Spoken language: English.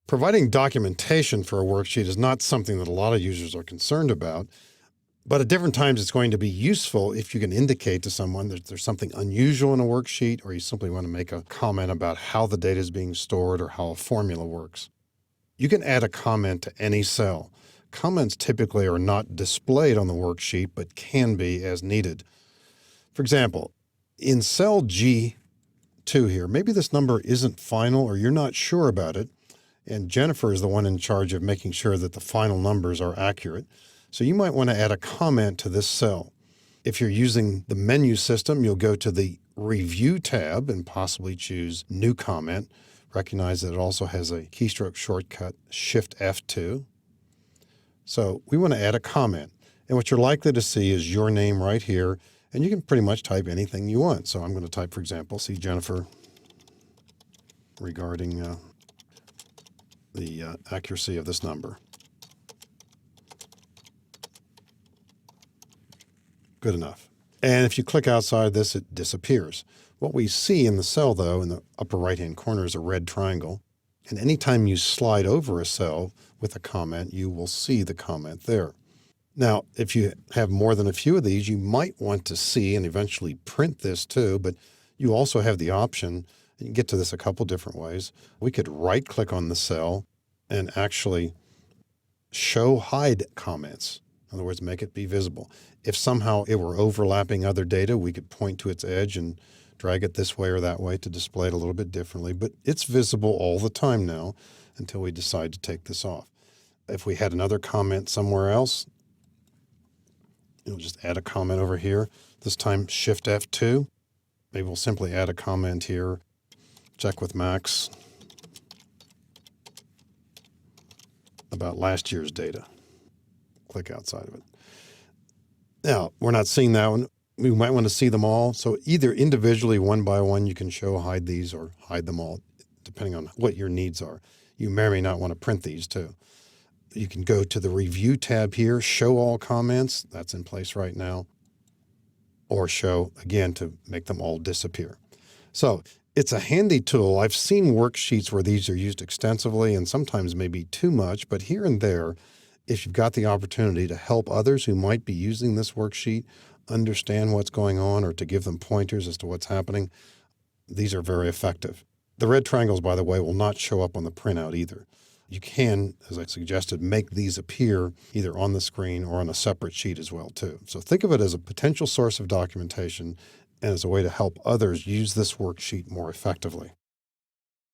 Providing documentation for a worksheet is not something that a lot of users are concerned about, but at different times it's going to be useful if you can indicate to someone that there's something unusual in a worksheet, or you simply want to make a comment about how the data is being stored or how a formula works. You can add a comment to any cell. Comments typically are not displayed on the worksheet, but can be as needed. For example, in cell G2 here, maybe this number isn't final or you're not sure about it, and Jennifer is the one in charge of making sure that the final numbers are accurate. So you might want to add a comment to this cell. If you're using the menu system, you'll go to the Review tab and possibly choose New Comment. Recognize that it also has a keystroke shortcut, Shift F2. So we want to add a comment. And what you're likely to see is your name right here, and you can pretty much type anything you want. So I'm going to type, for example, see Jennifer regarding the accuracy of this number. Good enough. And if you click outside this, it disappears. What we see in the cell, though, in the upper right-hand corner is a red triangle. And anytime you slide over a cell with a comment, you will see the comment there. Now, if you have more than a few of these, you might want to see and eventually print this too, but you also have the option. You can get to this a couple different ways. We could right-click on the cell and actually show hide comments. In other words, make it be visible. If somehow it were overlapping other data, we could point to its edge and drag it this way or that way to display it a little bit differently, but it's visible all the time now until we decide to take this off. If we had another comment somewhere else, you'll just add a comment over here. This time, Shift F2. Maybe we'll simply add a comment here. Check with Max about last year's data. Click outside of it. Now, we're not seeing that one. We might want to see them all. So either individually, one by one, you can show hide these or hide them all, depending on what your needs are. You may or may not want to print these too. You can go to the Review tab here, Show All Comments. That's in place right now. Or Show, again, to make them all disappear. So it's a handy tool. I've seen worksheets where these are used extensively and sometimes maybe too much, but here and there, if you've got the opportunity to help others who might be using this worksheet understand what's going on or to give them pointers as to what's happening, these are very effective. The red triangles, by the way, will not show up on the printout either. You can, as I suggested, make these appear either on the screen or on a separate sheet as well, too. So think of it as a potential source of documentation and as a way to help others use this worksheet more effectively.